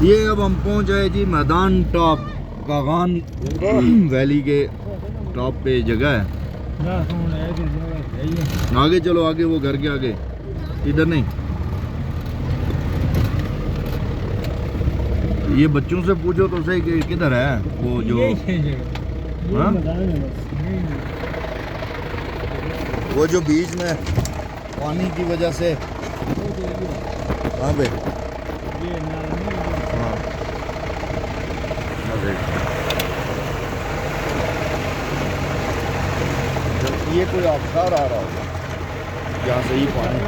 ये अब हम पहुंच आए जी मैदान टॉप, कागान वैली के टॉप पे जगह है। आगे चलो, आगे वो घर के आगे, इधर नहीं। ये बच्चों से पूछो तो सही कि किधर है वो जो, हाँ? वो जो बीच में पानी की वजह से, कहाँ पे? हाँ, ये कोई आबशार आ रहा होगा यहाँ से ही पानी।